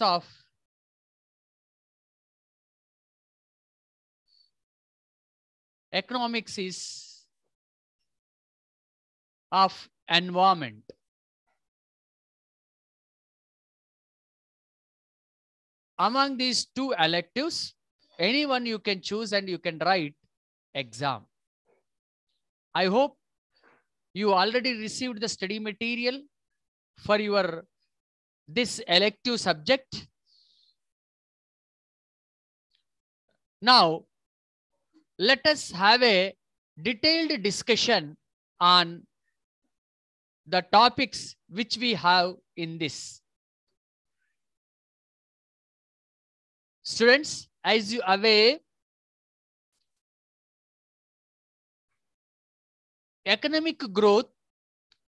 of economics is of environment. Among these two electives, anyone you can choose and you can write exam. I hope you already received the study material for your this elective subject. Now, let us have a detailed discussion on the topics which we have in this. Students, as you are aware, economic growth,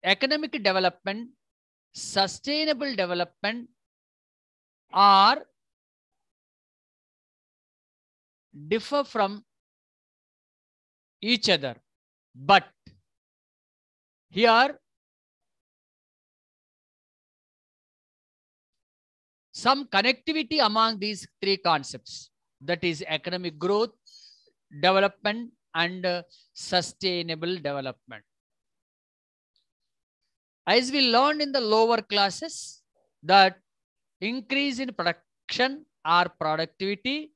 economic development, sustainable development are differ from each other. But here some connectivity among these three concepts, that is economic growth, development, and sustainable development. As we learned in the lower classes, that increase in production or productivity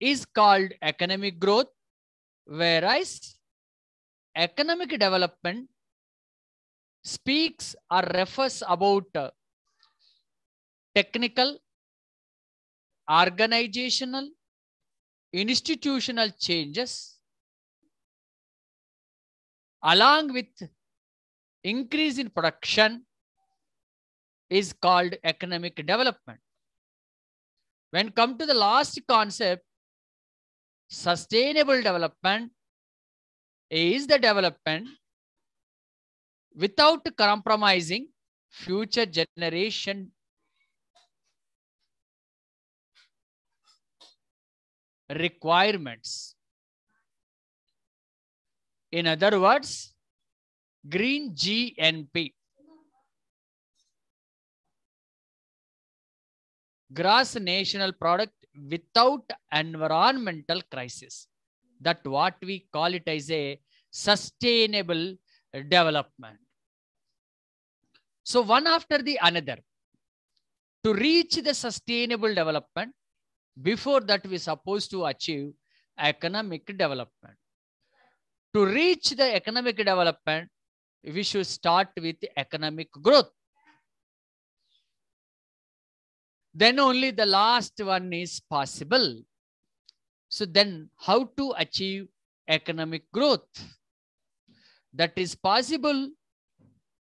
is called economic growth, whereas economic development speaks or refers about technical, organizational, institutional changes along with increase in production is called economic development. When come to the last concept, sustainable development is the development without compromising future generation requirements. In other words, green GNP, gross national product without environmental crisis. That what we call it as a sustainable development. So one after the another, to reach the sustainable development, before that we are supposed to achieve economic development. To reach the economic development, we should start with economic growth. Then only the last one is possible. So then how to achieve economic growth? That is possible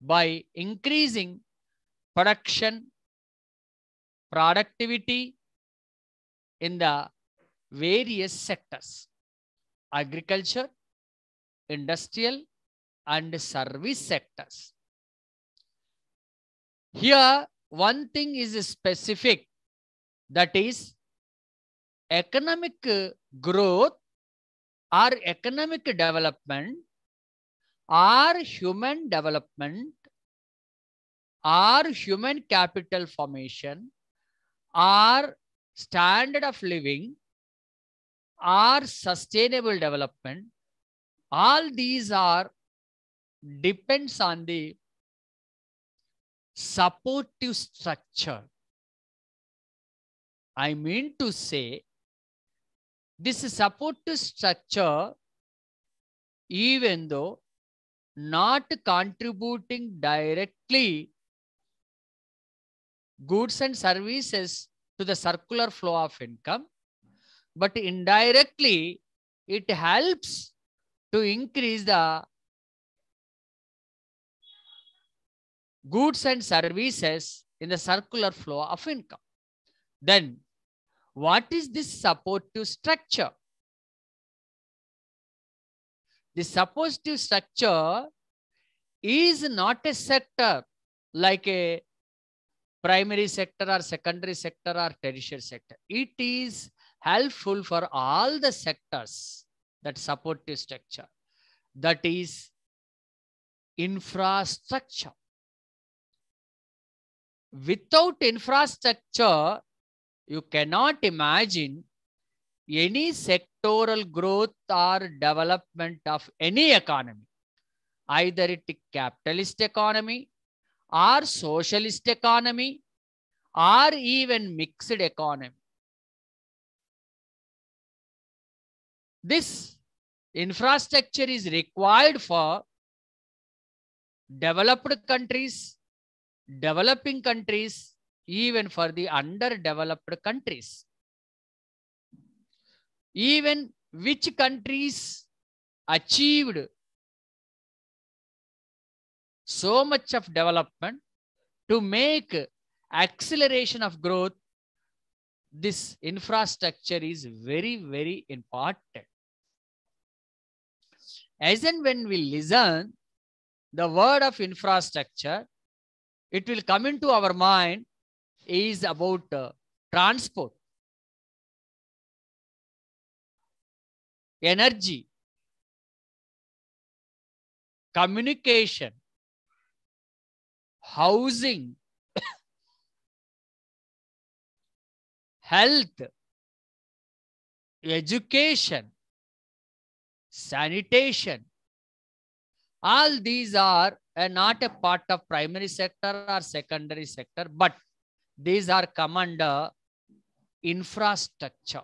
by increasing production, productivity in the various sectors: agriculture, industrial, and service sectors. Here, one thing is specific, that is economic growth or economic development or human development or human capital formation or standard of living or sustainable development. All these are depends on the supportive structure. I mean to say, this supportive structure, even though not contributing directly goods and services to the circular flow of income, but indirectly it helps to increase the goods and services in the circular flow of income. Then, what is this supportive structure? The supportive structure is not a sector like a primary sector or secondary sector or tertiary sector. It is helpful for all the sectors, that supportive structure. That is infrastructure. Without infrastructure, you cannot imagine any sectoral growth or development of any economy, either it is capitalist economy or socialist economy or even mixed economy. This infrastructure is required for developed countries, developing countries, even for the underdeveloped countries. Even which countries achieved so much of development to make acceleration of growth, this infrastructure is very, very important. As and when we listen the word of infrastructure, it will come into our mind is about transport, energy, communication, housing, health, education, sanitation. All these are not a part of primary sector or secondary sector, but these are come under infrastructure.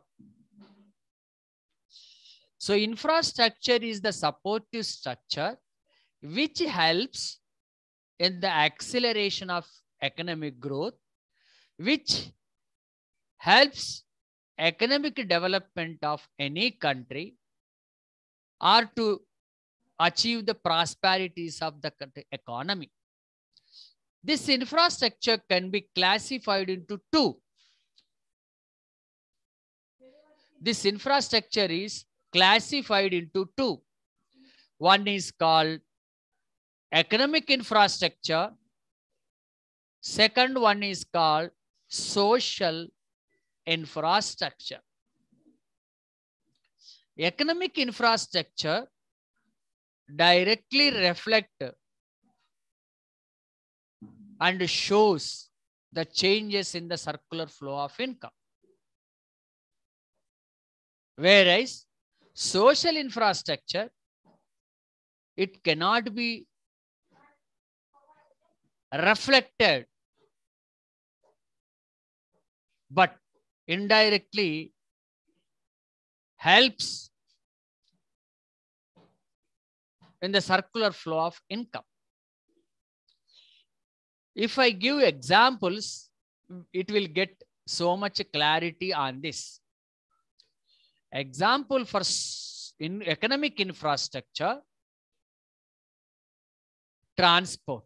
So infrastructure is the supportive structure which helps in the acceleration of economic growth, which helps economic development of any country or to achieve the prosperities of the economy. This infrastructure can be classified into two. This infrastructure is classified into two. One is called economic infrastructure. Second one is called social infrastructure. Economic infrastructure directly reflect and shows the changes in the circular flow of income. Whereas social infrastructure, it cannot be reflected, but indirectly helps in the circular flow of income. If I give examples, it will get so much clarity on this. Example for in economic infrastructure, transport.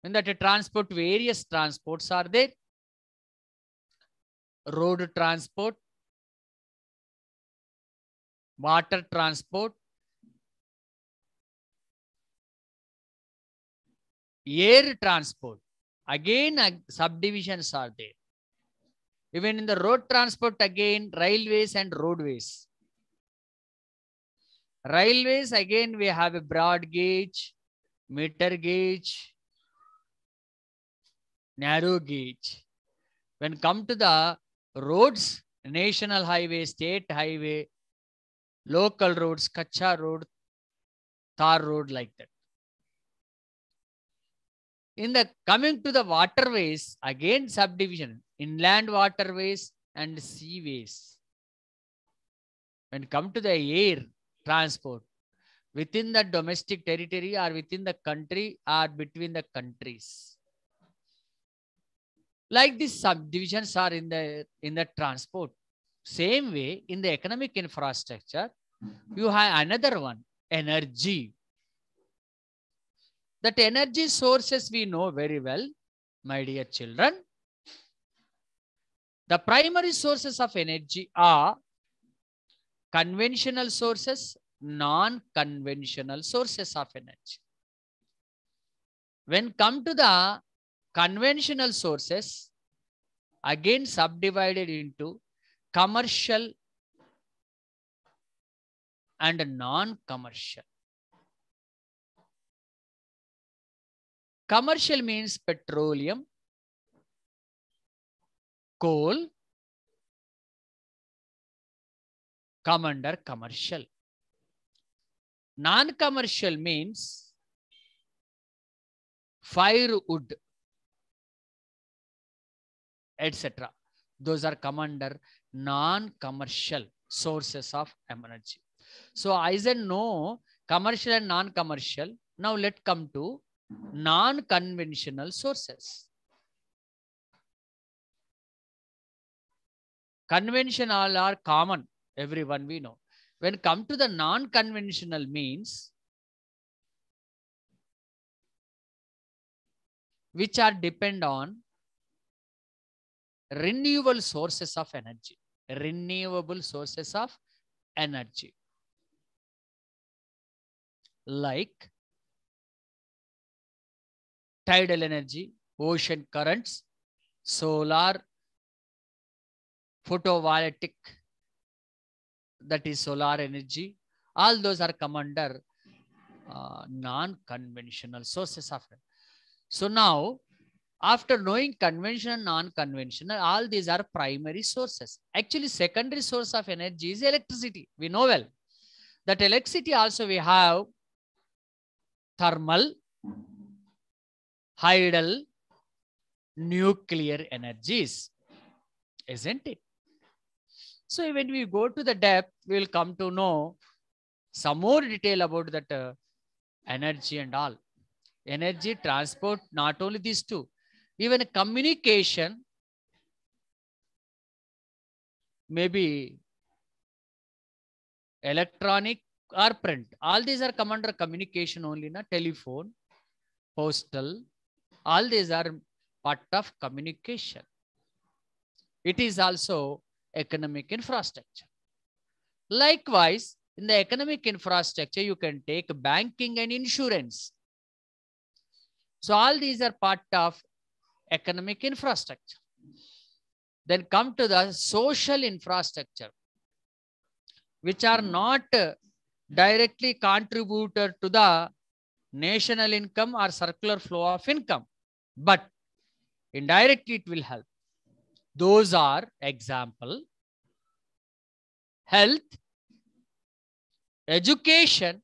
In that transport, various transports are there. Road transport, water transport, air transport. Again, subdivisions are there. Even in the road transport, again, railways and roadways. Railways, again, we have a broad gauge, meter gauge, narrow gauge. When come to the roads, national highway, state highway, local roads, Kacha road, Tar road, like that. In the coming to the waterways, again subdivision, inland waterways and seaways. When come to the air transport, within the domestic territory or within the country or between the countries. Like these subdivisions are in the transport. Same way, in the economic infrastructure, you have another one, energy. That energy sources we know very well, my dear children. The primary sources of energy are conventional sources, non-conventional sources of energy. When come to the conventional sources, again subdivided into commercial and non-commercial. Commercial means petroleum, coal, come under commercial. Non-commercial means firewood, etc. Those are come under non-commercial sources of energy. So I said no, commercial and non-commercial. Now let's come to non-conventional sources. Conventional are common, everyone we know. When come to the non-conventional means, which are depend on renewable sources of energy. Renewable sources of energy. Like tidal energy, ocean currents, solar, photovoltaic, that is solar energy. All those are come under non-conventional sources of energy. So now, after knowing conventional, non-conventional, all these are primary sources. Actually, secondary source of energy is electricity. We know well that electricity also we have thermal, hydel, nuclear energies, isn't it? So when we go to the depth, we will come to know some more detail about that energy and all. Energy, transport, not only these two, even communication, maybe electronic or print. All these are come under communication only, na telephone, postal. All these are part of communication. It is also economic infrastructure. Likewise, in the economic infrastructure, you can take banking and insurance. So all these are part of economic infrastructure. Then come to the social infrastructure, which are not directly contributed to the national income or circular flow of income, but indirectly it will help. Those are example, health, education,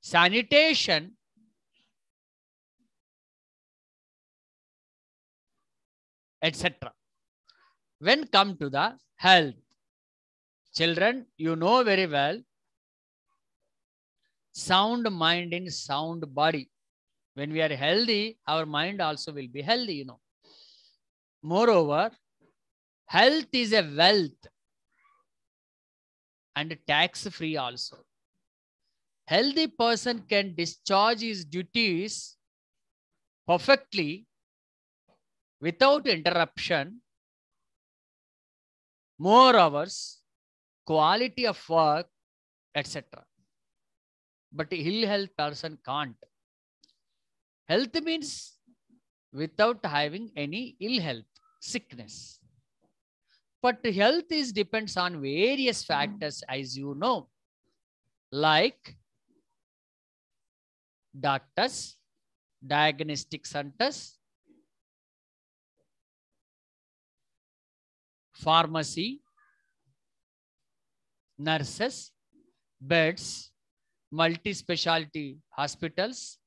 sanitation, etc. When come to the health, children, you know very well, sound mind in sound body. When we are healthy, our mind also will be healthy, you know. Moreover, health is a wealth and tax-free also. Healthy person can discharge his duties perfectly without interruption, more hours, quality of work, etc. But ill health person can't. Health means without having any ill health, sickness. But health is depends on various factors, as you know, like doctors, diagnostic centers, pharmacy, nurses, beds, multi-specialty hospitals,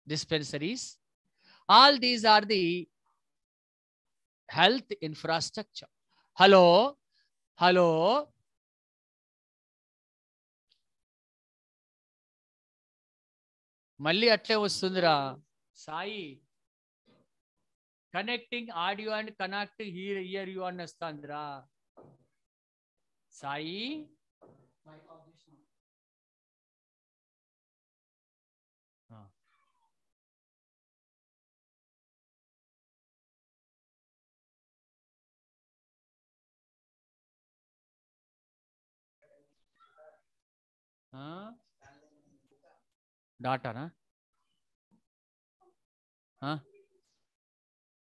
dispensaries. All these are the health infrastructure. Hello? Hello? మళ్ళీ అట్లే వస్తుందిరా Sai. Connecting audio and connect hear you అని వస్తుందిరా సాయి. డాటానా?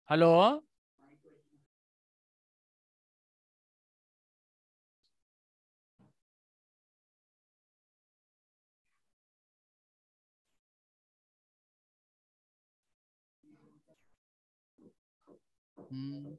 Hello? Hmm.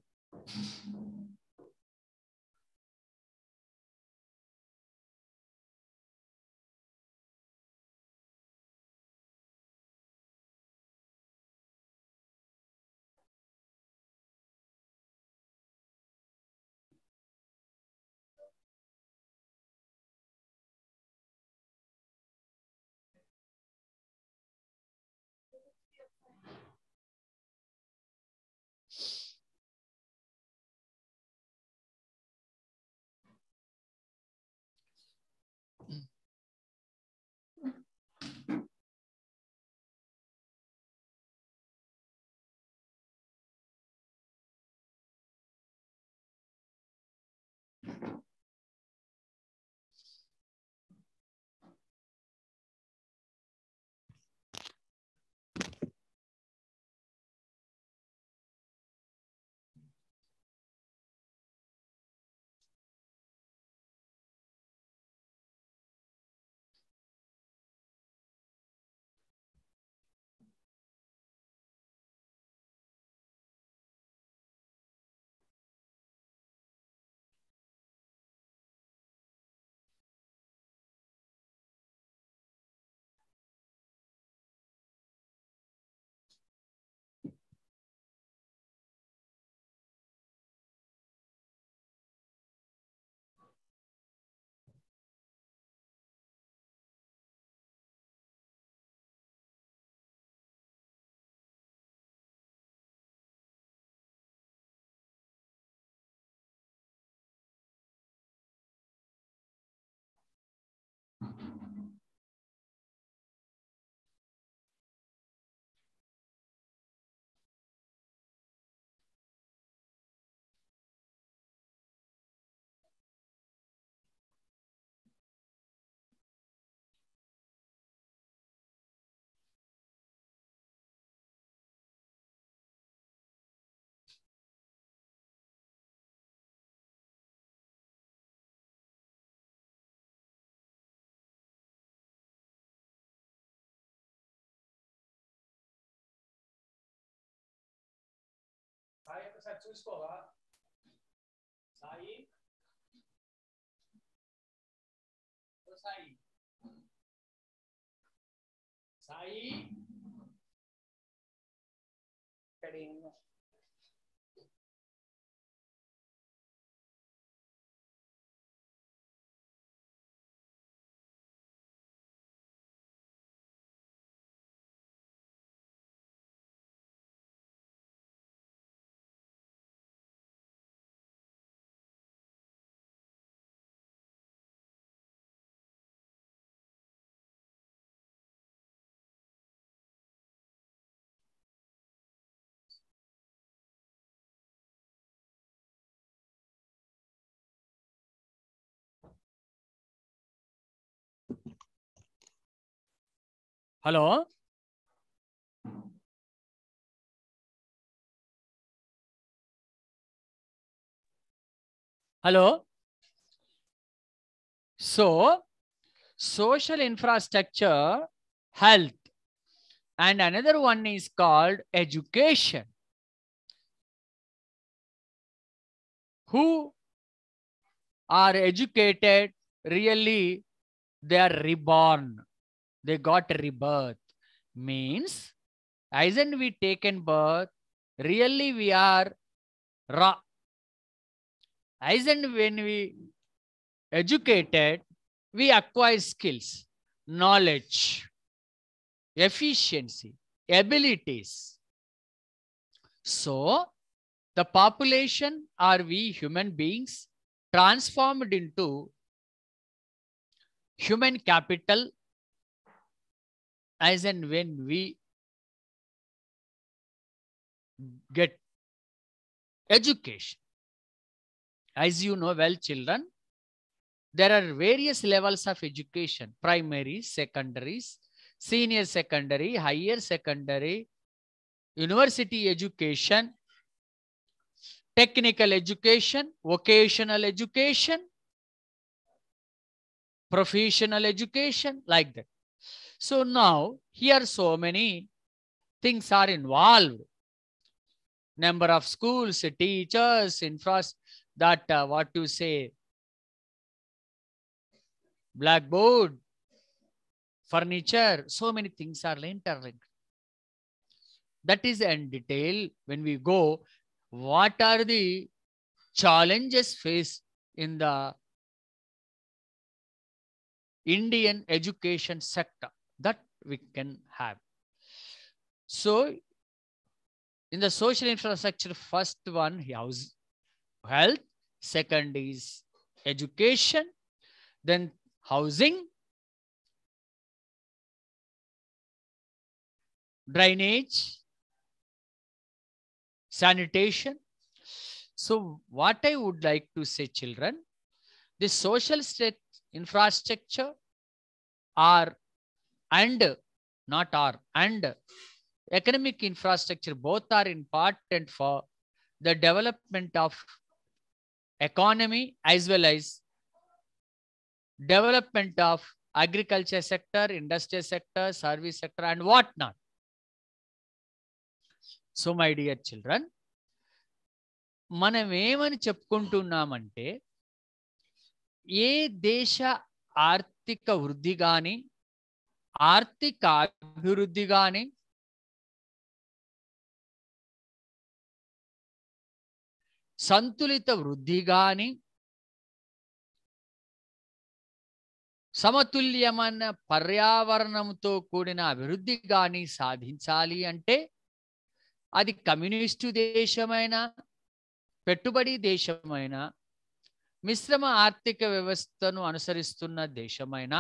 Sai ఒకసారి చూసుకోవా సాయి ఓ Sai Sai hello hello so social infrastructure, health, and another one is called education. Who are educated, really they are reborn, they got rebirth. Means isn't we taken birth, really we are raw. Isn't when we educated, we acquire skills, knowledge, efficiency, abilities. So the population, are we human beings transformed into human capital as and when we get education. As you know well, children, there are various levels of education: primary, secondaries, senior secondary, higher secondary, university education, technical education, vocational education, professional education, like that. So now here so many things are involved. number of schools, teachers, what to say, blackboard, furniture, so many things are interlinked. That is in detail when we go, what are the challenges faced in the Indian education sector that we can have. So in the social infrastructure, first one, health, second is education, then housing, drainage, sanitation. So what I would like to say, children, the social state infrastructure and economic infrastructure both are important for the development of economy as well as development of agriculture sector, industrial sector, service sector, and whatnot. So my dear children, మనం ఏమని చెప్పుకుంటున్నామంటే, ఏ దేశ ఆర్థిక వృద్ధి కానీ, ఆర్థిక అభివృద్ధి కానీ, సంతులిత వృద్ధి కానీ, సమతుల్యమైన పర్యావరణంతో కూడిన అభివృద్ధి కానీ సాధించాలి అంటే, అది కమ్యూనిస్టు దేశమైన, పెట్టుబడి దేశమైన, మిశ్రమ ఆర్థిక వ్యవస్థను అనుసరిస్తున్న దేశమైన,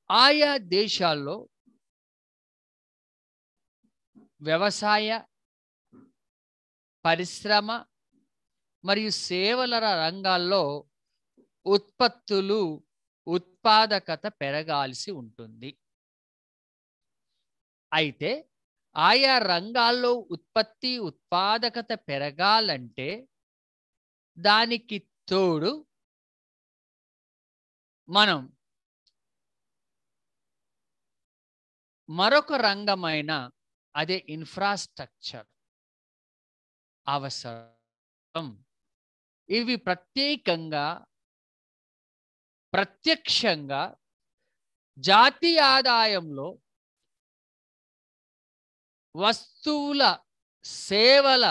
ఆయా దేశాల్లో వ్యవసాయ, పరిశ్రమ మరియు సేవల రంగాల్లో ఉత్పాదకత పెరగాల్సి ఉంటుంది. అయితే ఆయా రంగాల్లో ఉత్పాదకత పెరగాలంటే దానికి తోడు మనం మరొక రంగమైన అదే ఇన్ఫ్రాస్ట్రక్చర్ అవసరం. ఇవి ప్రత్యక్షంగా జాతీయ ఆదాయంలో వస్తువుల, సేవల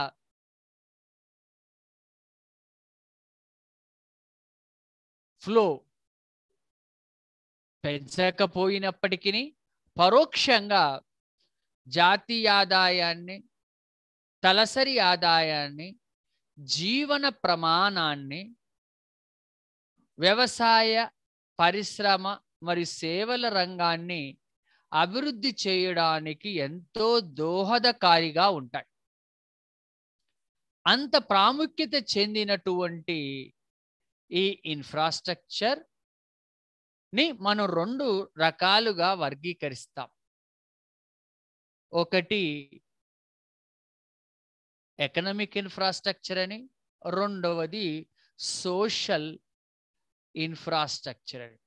ఫ్లో పెంచకపోయినప్పటికీ పరోక్షంగా జాతీయ ఆదాయాన్ని, తలసరి ఆదాయాన్ని, జీవన ప్రమాణాన్ని, వ్యవసాయ, పరిశ్రమ మరియు సేవల రంగాన్ని అభివృద్ధి చేయడానికి ఎంతో దోహదకారిగా ఉంటాయి. అంత ప్రాముఖ్యత చెందినటువంటి ఈ ఇన్ఫ్రాస్ట్రక్చర్ ని మనం 2 రకాలుగా వర్గీకరిస్తాం. ఒకటి ఎకనామిక్ ఇన్ఫ్రాస్ట్రక్చర్ అని, రెండవది సోషల్ ఇన్ఫ్రాస్ట్రక్చర్ అని.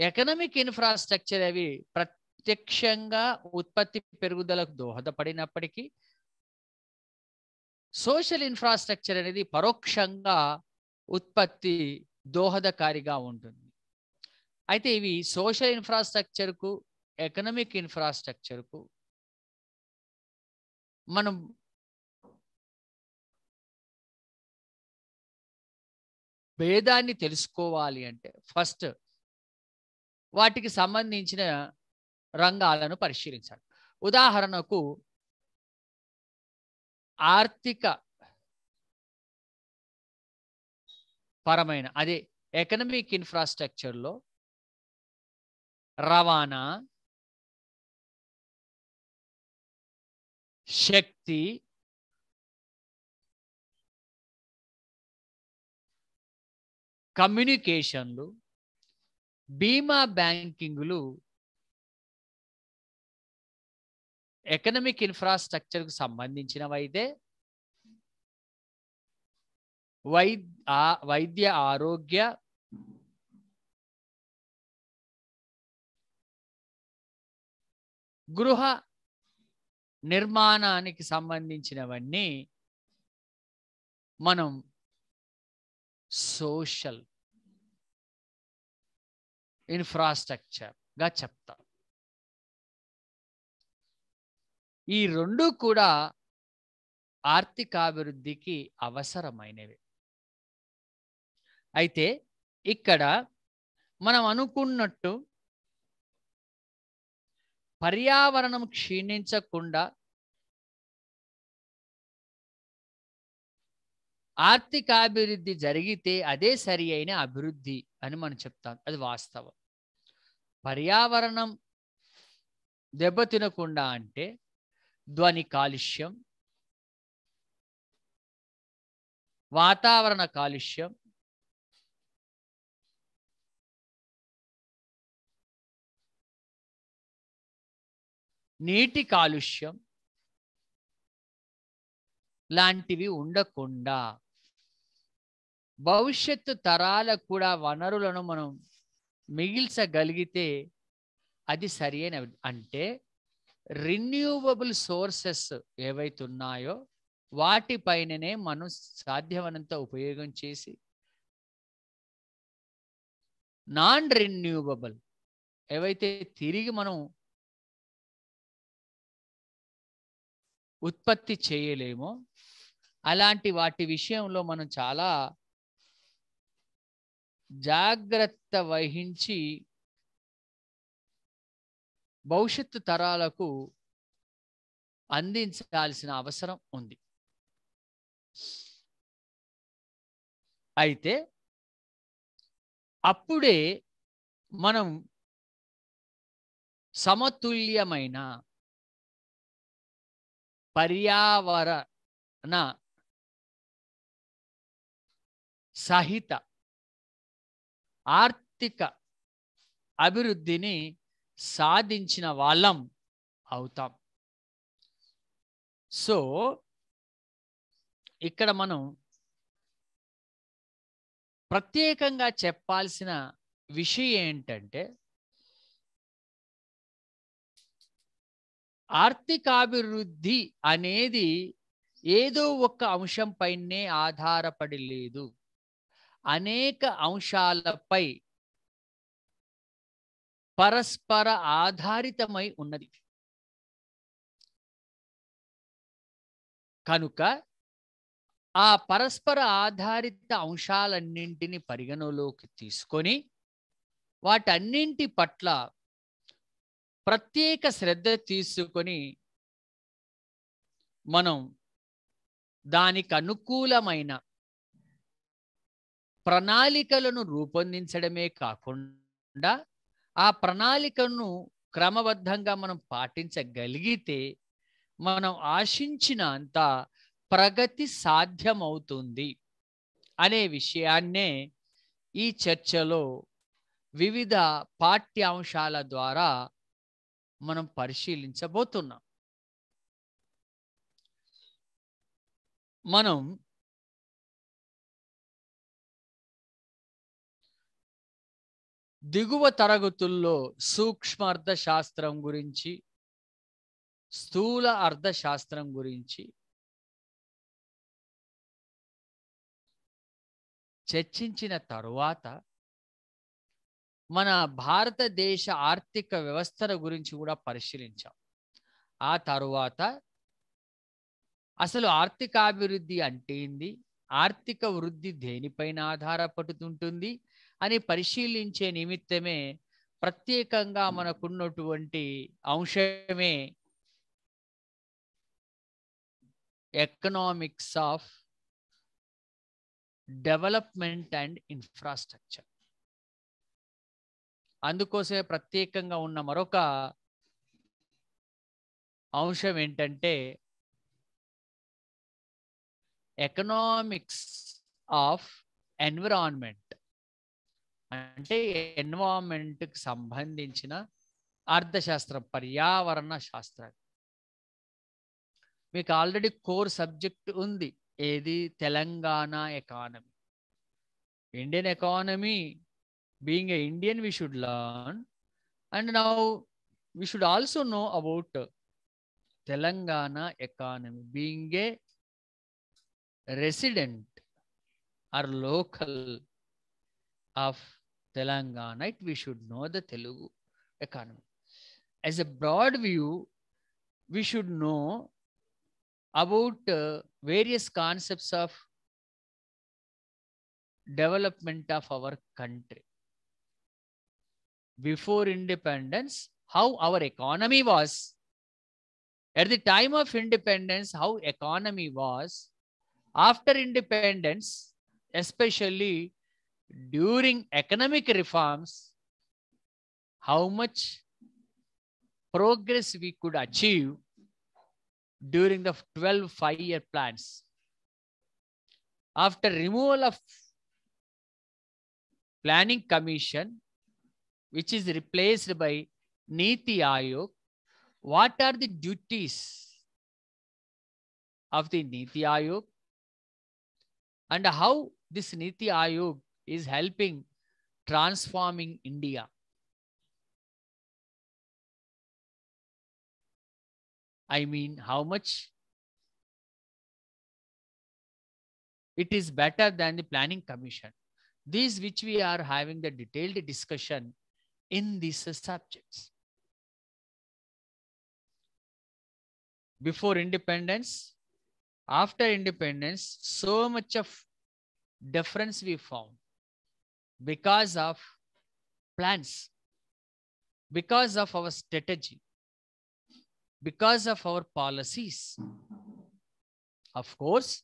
ఎకనామిక్ ఇన్ఫ్రాస్ట్రక్చర్ అవి ప్రత్యక్షంగా ఉత్పత్తి పెరుగుదలకు దోహదపడినప్పటికీ, సోషల్ ఇన్ఫ్రాస్ట్రక్చర్ అనేది పరోక్షంగా ఉత్పత్తి దోహదకారిగా ఉంటుంది. అయితే ఇవి సోషల్ ఇన్ఫ్రాస్ట్రక్చర్కు, ఎకనామిక్ ఇన్ఫ్రాస్ట్రక్చర్కు మనం భేదాన్ని తెలుసుకోవాలి అంటే ఫస్ట్ వాటికి సంబంధించిన రంగాలను పరిశీలించాలి. ఉదాహరణకు ఆర్థిక పరమైన అదే ఎకనామిక్ ఇన్ఫ్రాస్ట్రక్చర్లో రవాణా, శక్తి, కమ్యూనికేషన్లు, బీమా, బ్యాంకింగ్లు ఎకనామిక్ ఇన్ఫ్రాస్ట్రక్చర్కు సంబంధించినవైతే, వైద్య ఆరోగ్య, గృహ నిర్మాణానికి సంబంధించినవన్నీ మనం సోషల్ ఇన్ఫ్రాస్ట్రక్చర్గా చెప్తాం. ఈ రెండు కూడా ఆర్థికాభివృద్ధికి అవసరమైనవి. అయితే ఇక్కడ మనం అనుకున్నట్టు పర్యావరణం క్షీణించకుండా ఆర్థికాభివృద్ధి జరిగితే అదే సరి అయిన అభివృద్ధి అని మనం చెప్తాం. అది వాస్తవం. పర్యావరణం దెబ్బతినకుండా అంటే ధ్వని కాలుష్యం, వాతావరణ కాలుష్యం, నీటి కాలుష్యం లాంటివి ఉండకుండా భవిష్యత్తు తరాలకు కూడా వనరులను మనం మిగిల్చగలిగితే అది సరి అయిన. అంటే రిన్యూవబుల్ సోర్సెస్ ఏవైతే ఉన్నాయో వాటిపైననే మనం సాధ్యమైనంత ఉపయోగం చేసి, నాన్ రెన్యూవబుల్ ఏవైతే తిరిగి మనం ఉత్పత్తి చేయలేమో అలాంటి వాటి విషయంలో మనం చాలా జాగ్రత్త వహించి భవిష్యత్తు తరాలకు అందించాల్సిన అవసరం ఉంది. అయితే అప్పుడే మనం సమతుల్యమైన పర్యావరణ సహిత ఆర్థిక అభివృద్ధిని సాధించిన వాళ్ళం అవుతాం. సో ఇక్కడ మనం ప్రత్యేకంగా చెప్పాల్సిన విషయం ఏంటంటే ఆర్థికాభివృద్ధి అనేది ఏదో ఒక అంశంపైనే ఆధారపడి లేదు, అనేక అంశాలపై పరస్పర ఆధారితమై ఉన్నది. కనుక ఆ పరస్పర ఆధారిత అంశాలన్నింటినీ పరిగణలోకి తీసుకొని వాటన్నింటి పట్ల ప్రత్యేక శ్రద్ధ తీసుకొని మనం దానికి అనుకూలమైన ప్రణాళికలను రూపొందించడమే కాకుండా ఆ ప్రణాళికను క్రమబద్ధంగా మనం పాటించగలిగితే మనం ఆశించినంత ప్రగతి సాధ్యమవుతుంది అనే విషయాన్నే ఈ చర్చలో వివిధ పాఠ్యాంశాల ద్వారా మనం పరిశీలించబోతున్నాం. మనం దిగువ తరగతుల్లో సూక్ష్మ అర్థశాస్త్రం గురించి, స్థూల అర్థశాస్త్రం గురించి చర్చించిన తరువాత మన భారతదేశ ఆర్థిక వ్యవస్థల గురించి కూడా పరిశీలించాం. ఆ తరువాత అసలు ఆర్థికాభివృద్ధి అంటే ఏంది, ఆర్థిక వృద్ధి దేనిపైన ఆధారపడుతుంటుంది అని పరిశీలించే నిమిత్తమే ప్రత్యేకంగా మనకున్నటువంటి అంశమే economics of development and infrastructure. అందుకోసమే ప్రత్యేకంగా ఉన్న మరొక అంశం ఏంటంటే ఎకనామిక్స్ ఆఫ్ ఎన్విరాన్మెంట్, అంటే ఎన్విరాన్మెంట్కి సంబంధించిన అర్థశాస్త్రం, పర్యావరణ శాస్త్రం. మీకు ఆల్రెడీ కోర్ సబ్జెక్ట్ ఉంది, ఏది? Telangana economy. Indian economy, being a Indian we should learn, and now we should also know about Telangana economy. Being a resident or local of Telangana, we should know the Telugu economy. As a broad view, we should know about various concepts of development of our country. Before independence, how our economy was. At the time of independence, how economy was. After independence, especially during economic reforms, how much progress we could achieve during the 12 5-year plans. After removal of Planning Commission, which is replaced by Niti Aayog, what are the duties of the Niti Aayog and how this Niti Aayog is helping transforming India? I mean, how much it is better than the Planning Commission. These which we are having the detailed discussion in these subjects. Before independence, after independence, so much of difference we found because of plans, because of our strategy, because of our policies. Of course,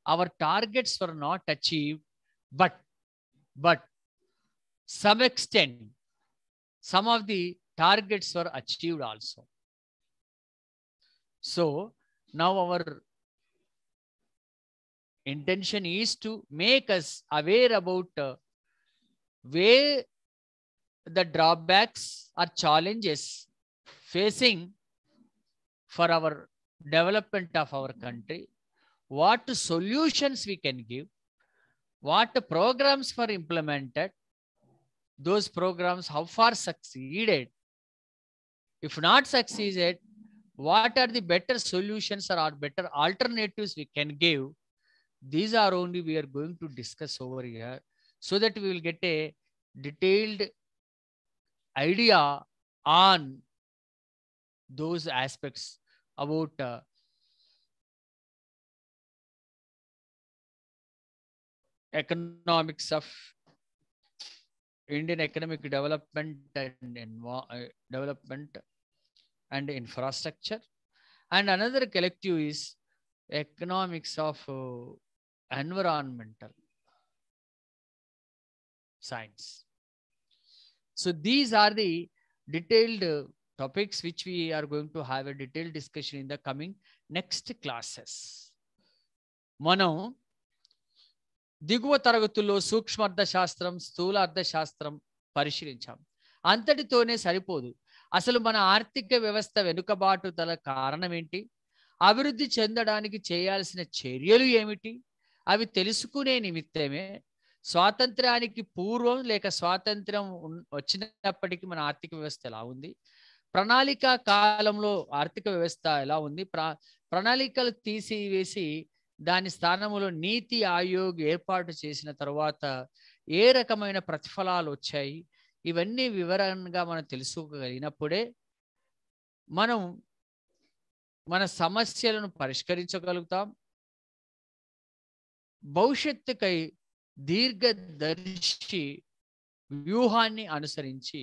our targets were not achieved, but some extent, some of the targets were achieved also. So now our intention is to make us aware about where the drawbacks or challenges facing for our development of our country, what solutions we can give, what programs were implemented, those programs how far succeeded. If not succeeded, what are the better solutions or better alternatives we can give? These are only we are going to discuss over here so that we will get a detailed idea on those aspects about economics of Indian economic development and infrastructure. And another collective is economics of environmental science. So these are the detailed topics which we are going to have a detailed discussion in the coming next classes. మనం దిగువ తరగతుల్లో సూక్ష్మ అర్థశాస్త్రం, స్థూల అర్థశాస్త్రం పరిశీలించాం. అంతటితోనే సరిపోదు. అసలు మన ఆర్థిక వ్యవస్థ వెనుకబాటుదల కారణం ఏంటి, అభివృద్ధి చెందడానికి చేయాల్సిన చర్యలు ఏమిటి, అవి తెలుసుకునే నిమిత్తమే స్వాతంత్ర్యానికి పూర్వం లేక స్వాతంత్ర్యం వచ్చినప్పటికీ మన ఆర్థిక వ్యవస్థ ఎలా ఉంది, ప్రణాళిక కాలంలో ఆర్థిక వ్యవస్థ ఎలా ఉంది, ప్రణాళికలు తీసివేసి దాని స్థానంలో నీతి ఆయోగ్ ఏర్పాటు చేసిన తర్వాత ఏ రకమైన ప్రతిఫలాలు వచ్చాయి, ఇవన్నీ వివరంగా మనం తెలుసుకోగలిగినప్పుడే మనం మన సమస్యలను పరిష్కరించగలుగుతాం. భవిష్యత్తుకై దీర్ఘదర్శి వ్యూహాన్ని అనుసరించి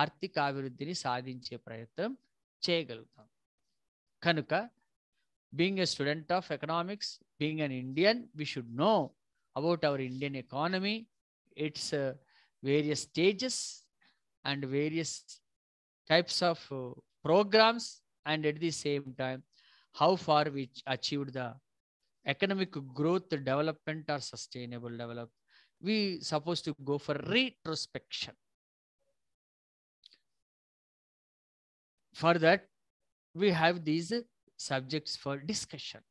ఆర్థిక అభివృద్ధిని సాధించే ప్రయత్నం చేయగలుగుతాం. కనుక being a student of economics, being an Indian, we should know about our Indian economy, its various stages and various types of programs, and at the same time how far we achieved the economic growth, development or sustainable development. We supposed to go for retrospection. For that we have these subjects for discussion.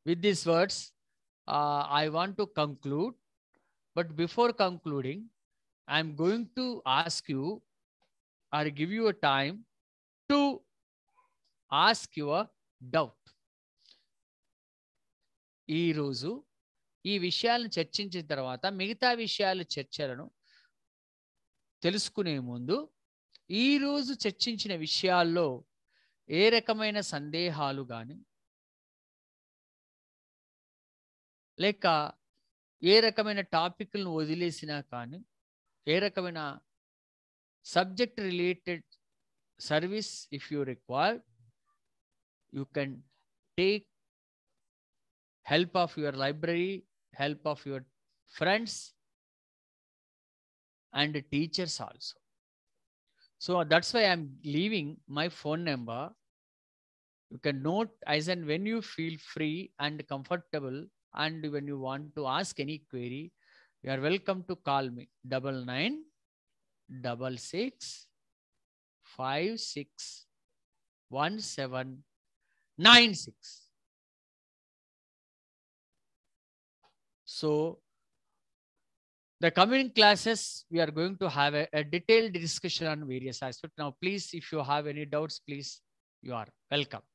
With these words, I want to conclude. But before concluding, I am going to ask you or give you a time to ask your doubt. ఈరోజు ఈ విషయాలను చర్చించిన తర్వాత మిగతా విషయాల చర్చలను తెలుసుకునే ముందు ఈరోజు చర్చించిన విషయాల్లో ఏ రకమైన సందేహాలు కానీ లేక ఏ రకమైన టాపిక్లను వదిలేసినా కానీ ఏ రకమైన subject related service if you require, you can take help of your library, help of your friends and teachers also. So that's why I'm leaving my phone number. You can note as and when you feel free and comfortable, and when you want to ask any query, you are welcome to call me 9966561796. So the coming classes, we are going to have a detailed discussion on various aspects. Now, please, if you have any doubts, please, you are welcome.